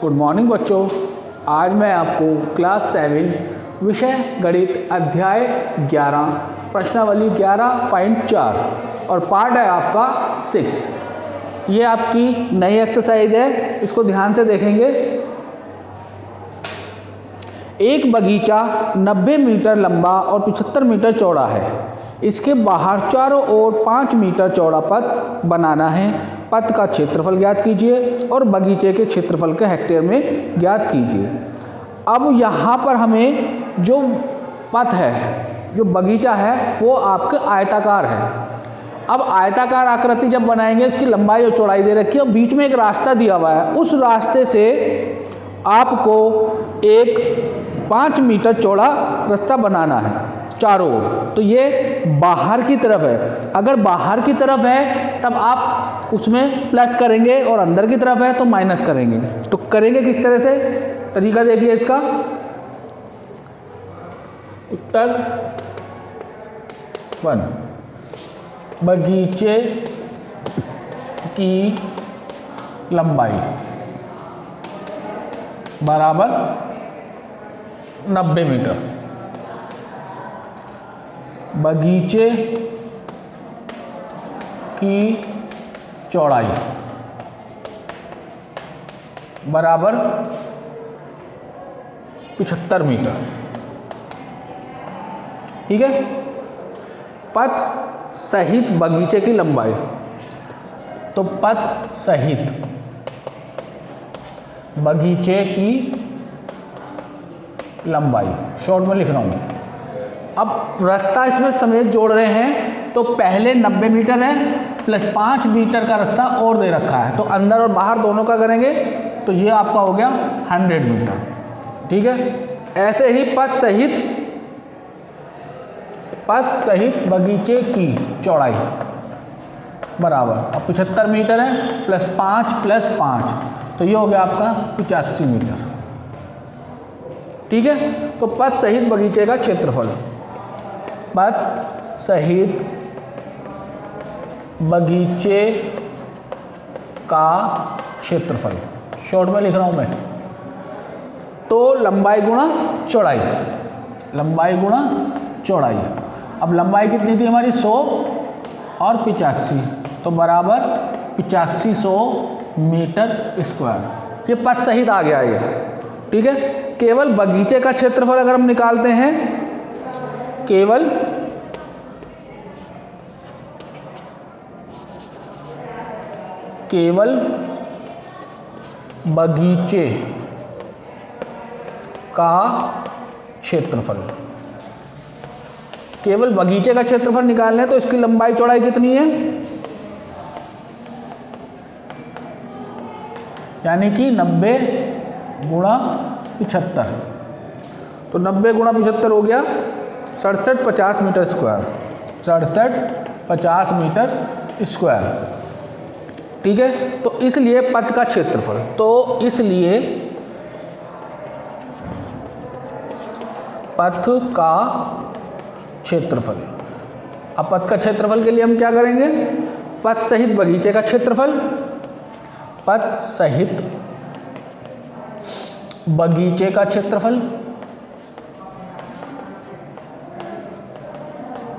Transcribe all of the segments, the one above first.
Good morning बच्चों। आज मैं आपको क्लास 7 विषय गणित अध्याय 11 प्रश्नावली 11.4 और पार्ट है आपका 6। ये आपकी नई एक्सरसाइज है, इसको ध्यान से देखेंगे। एक बगीचा 90 मीटर लंबा और 75 मीटर चौड़ा है। इसके बाहर चारों ओर 5 मीटर चौड़ा पथ बनाना है। पथ का क्षेत्रफल ज्ञात कीजिए और बगीचे के क्षेत्रफल के हेक्टेयर में ज्ञात कीजिए। अब यहाँ पर हमें जो पथ है, जो बगीचा है, वो आपके आयताकार है। अब आयताकार आकृति जब बनाएंगे, इसकी लंबाई और चौड़ाई दे रखी है और बीच में एक रास्ता दिया हुआ है। उस रास्ते से आपको एक 5 मीटर चौड़ा रास्ता बनाना है चारों ओर। तो ये बाहर की तरफ है। अगर बाहर की तरफ है तब आप उसमें प्लस करेंगे और अंदर की तरफ है तो माइनस करेंगे। तो करेंगे किस तरह से, तरीका देखिए इसका। उत्तर 1, बगीचे की लंबाई बराबर 90 मीटर। बगीचे की चौड़ाई बराबर 75 मीटर। ठीक है। पथ सहित बगीचे की लंबाई, तो पथ सहित बगीचे की लंबाई शॉर्ट में लिख रहा हूँ। अब रास्ता इसमें समेत जोड़ रहे हैं, तो पहले 90 मीटर है प्लस 5 मीटर का रास्ता और दे रखा है, तो अंदर और बाहर दोनों का करेंगे तो ये आपका हो गया 100 मीटर। ठीक है। ऐसे ही पथ सहित बगीचे की चौड़ाई बराबर, अब 75 मीटर है प्लस 5 तो ये हो गया आपका 85 मीटर। ठीक है। तो पथ सहित बगीचे का क्षेत्रफल, पथ सहित बगीचे का क्षेत्रफल शॉर्ट में लिख रहा हूं मैं, तो लंबाई गुणा चौड़ाई, लंबाई गुणा चौड़ाई। अब लंबाई कितनी थी हमारी 100 और 85, तो बराबर 8500 मीटर स्क्वायर। ये पथ सहित आ गया ये। ठीक है। केवल बगीचे का क्षेत्रफल अगर हम निकालते हैं, केवल बगीचे का क्षेत्रफल, केवल बगीचे का क्षेत्रफल निकालना है, तो इसकी लंबाई चौड़ाई कितनी है, यानी कि 90 गुणा 75। तो 90 गुणा 75 हो गया 6750 मीटर स्क्वायर, 6750 मीटर स्क्वायर। ठीक है। तो इसलिए पथ का क्षेत्रफल, तो इसलिए पथ का क्षेत्रफल। अब पथ का क्षेत्रफल के लिए हम क्या करेंगे, पथ सहित बगीचे का क्षेत्रफल, पथ सहित बगीचे का क्षेत्रफल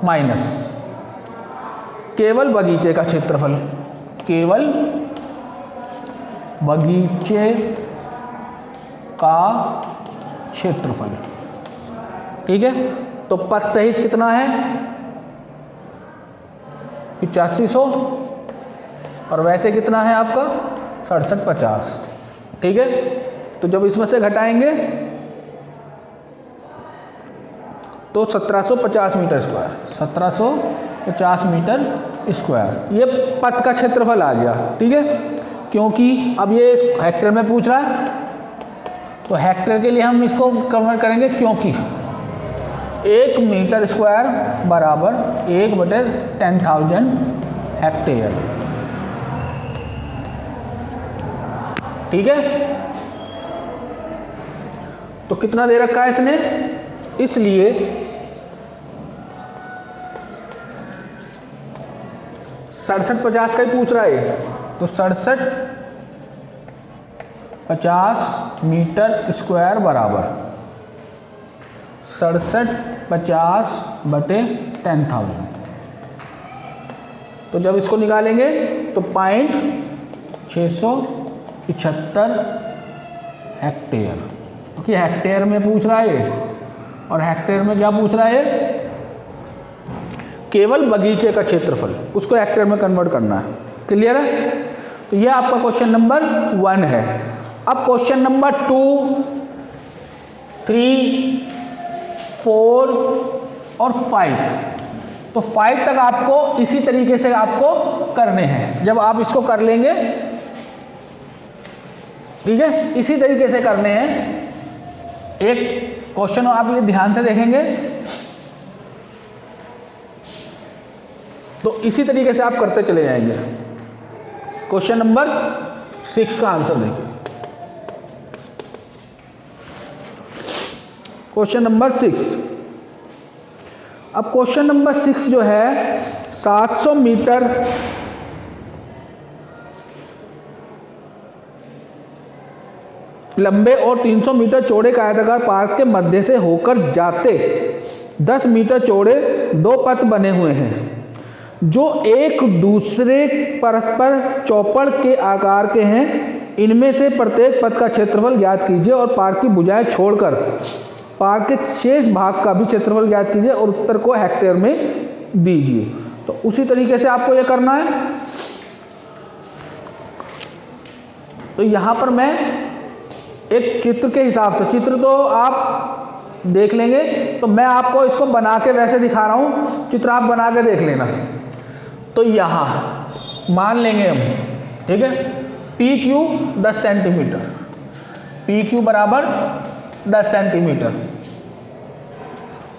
माइनस केवल बगीचे का क्षेत्रफल, केवल बगीचे का क्षेत्रफल। ठीक है। तो पथ सहित कितना है 8500 और वैसे कितना है आपका 6750। ठीक है। तो जब इसमें से घटाएंगे तो 1750 मीटर स्क्वायर, 1750 मीटर स्क्वायर ये पथ का क्षेत्रफल आ गया। ठीक है। क्योंकि अब ये हेक्टेयर में पूछ रहा है, तो हेक्टेयर के लिए हम इसको कन्वर्ट करेंगे, क्योंकि 1 मीटर स्क्वायर बराबर 1/10,000 हेक्टेयर। ठीक है। तो कितना दे रखा है इसने, इसलिए 6750 का ही पूछ रहा है, तो 67 50 मीटर स्क्वायर बराबर 6750/10,000। तो जब इसको निकालेंगे तो 675 हेक्टेयर, क्योंकि हेक्टेयर में पूछ रहा है और हेक्टेयर में क्या पूछ रहा है, केवल बगीचे का क्षेत्रफल, उसको हेक्टेयर में कन्वर्ट करना है। क्लियर है? तो ये आपका क्वेश्चन नंबर 1 है। अब क्वेश्चन नंबर 2, 3, 4 और 5, तो 5 तक आपको इसी तरीके से आपको करने हैं। जब आप इसको कर लेंगे, ठीक है, इसी तरीके से करने हैं। एक क्वेश्चन आप ये ध्यान से देखेंगे तो इसी तरीके से आप करते चले जाएंगे। क्वेश्चन नंबर 6 का आंसर देखिए। Question number 6। अब क्वेश्चन नंबर 6 जो है 700 मीटर लंबे और 300 मीटर चौड़े आयताकार पार्क के मध्य से होकर जाते 10 मीटर चौड़े 2 पथ बने हुए हैं जो एक दूसरे परस्पर चौपड़ के आकार के हैं। इनमें से प्रत्येक पथ का क्षेत्रफल ज्ञात कीजिए और पार्क की भुजाएं छोड़कर पार्क के शेष भाग का भी क्षेत्रफल ज्ञात कीजिए और उत्तर को हेक्टेयर में दीजिए। तो उसी तरीके से आपको यह करना है। तो यहाँ पर मैं एक चित्र के हिसाब से, चित्र तो आप देख लेंगे, तो मैं आपको इसको बना के वैसे दिखा रहा हूँ, चित्र आप बना के देख लेना। तो यहाँ मान लेंगे हम, ठीक है, PQ 10 सेंटीमीटर, PQ बराबर 10 सेंटीमीटर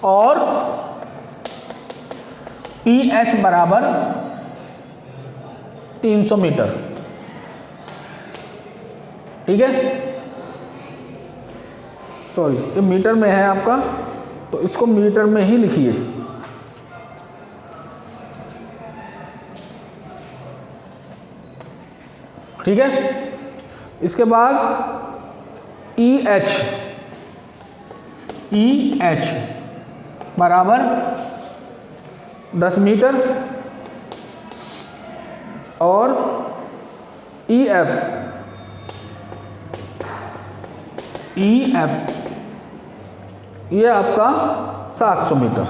और PS बराबर 300 मीटर, ठीक है। सॉरी, ये मीटर में है आपका, तो इसको मीटर में ही लिखिए। ठीक है। इसके बाद EH बराबर 10 मीटर और EF ये आपका 700 मीटर,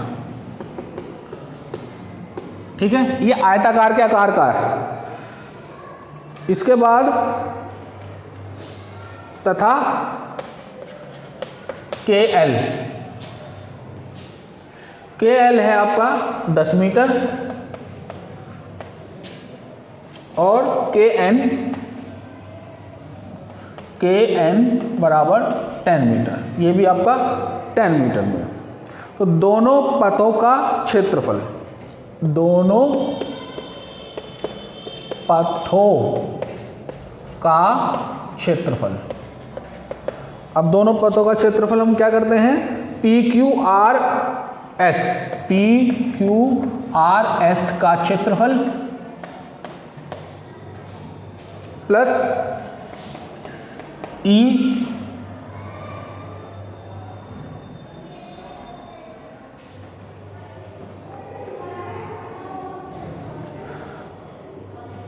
ठीक है। ये आयताकार के आकार का है। इसके बाद तथा KL है आपका 10 मीटर और KN बराबर 10 मीटर, ये भी आपका 10 मीटर में। तो दोनों पथों का क्षेत्रफल, दोनों पथों का क्षेत्रफल, अब दोनों पथों का क्षेत्रफल हम क्या करते हैं, PQRS का क्षेत्रफल प्लस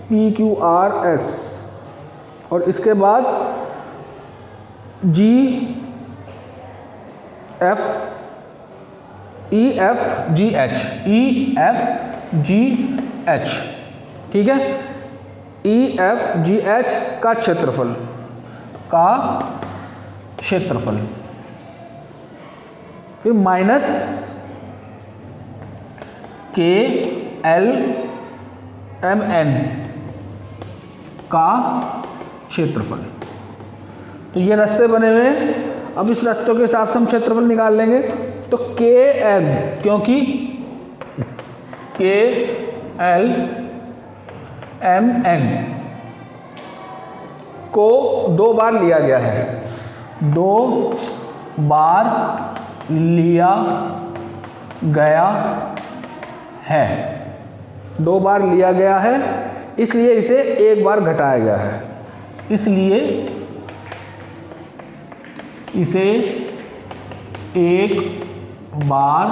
PQRS और इसके बाद EFGH, ठीक है। EFGH का क्षेत्रफल फिर माइनस KLMN का क्षेत्रफल। तो ये रास्ते बने हुए हैं। अब इस रास्तों के हिसाब से हम क्षेत्रफल निकाल लेंगे। तो KM, क्योंकि KLMN को 2 बार लिया गया है, 2 बार लिया गया है, 2 बार लिया गया है, इसलिए इसे 1 बार घटाया गया है, इसलिए इसे एक बार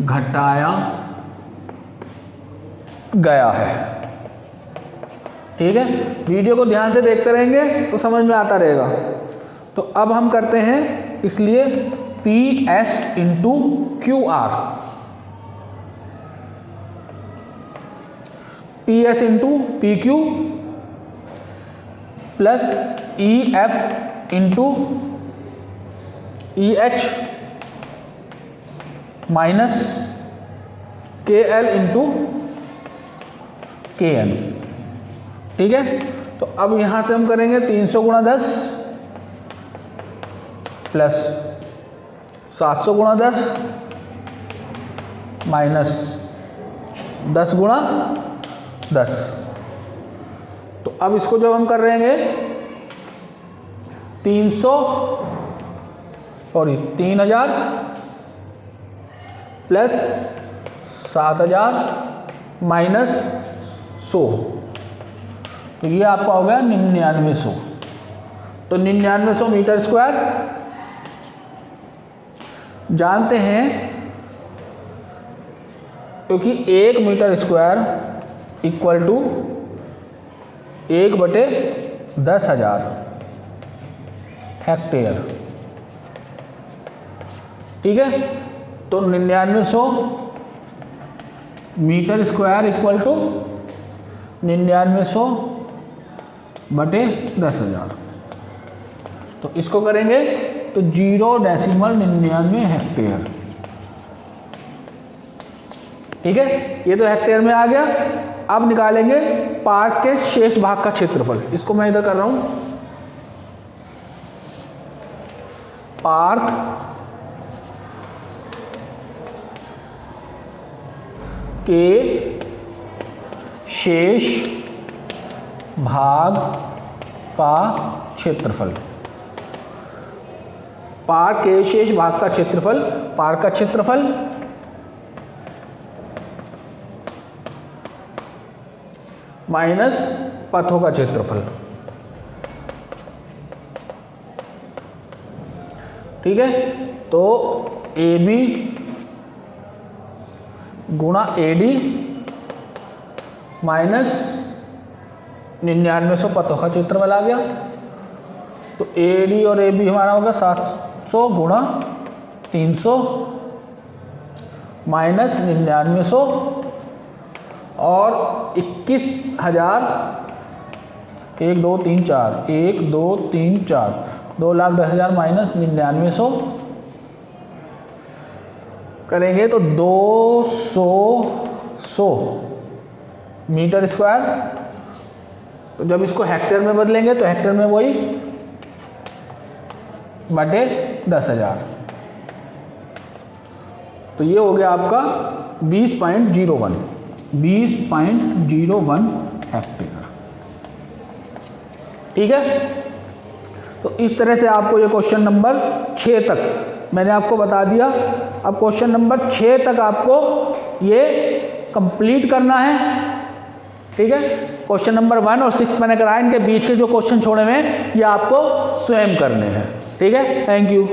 घटाया गया है। ठीक है, वीडियो को ध्यान से देखते रहेंगे तो समझ में आता रहेगा। तो अब हम करते हैं इसलिए PS into QR, PS into PQ plus EF into EH minus KL into KN। ठीक है, तो अब यहां से हम करेंगे 300 गुणा 10 प्लस 700 गुणा 10 माइनस 10 गुणा 10। तो अब इसको जब हम कर रहे हैं 3000 प्लस 7000 माइनस 100, तो ये आपका हो गया 9900। तो 9900 मीटर स्क्वायर जानते हैं, क्योंकि 1 metre square equal to 1/10,000 hectare. ठीक है, तो 9900 मीटर स्क्वायर इक्वल टू 9900/10,000। तो इसको करेंगे तो 0.99 हेक्टेयर। ठीक है, ये तो हेक्टेयर में आ गया। अब निकालेंगे पार्क के शेष भाग का क्षेत्रफल। इसको मैं इधर कर रहा हूं, पार्क के शेष भाग का क्षेत्रफल। पार्क के शेष भाग का क्षेत्रफल, पार्क का क्षेत्रफल माइनस पथों का क्षेत्रफल। ठीक है, तो AB गुणा AD माइनस 9900 पथों का क्षेत्रफल आ गया। तो AD और AB हमारा होगा 700 गुणा 300 माइनस 9900 और 21,000 1 2 3 4 1 2 3 4 2,10,000 माइनस 9900 करेंगे तो 200 मीटर स्क्वायर। तो जब इसको हेक्टेयर में बदलेंगे तो हेक्टेयर में वही बटे 10,000। तो ये हो गया आपका 20.01 हेक्टेयर। ठीक है, तो इस तरह से आपको ये क्वेश्चन नंबर 6 तक मैंने आपको बता दिया। अब क्वेश्चन नंबर 6 तक आपको ये कंप्लीट करना है। ठीक है, क्वेश्चन नंबर 1 और 6 मैंने कराया, इनके बीच के जो क्वेश्चन छोड़े हुए हैं ये आपको स्वयं करने हैं। ठीक है, थैंक यू।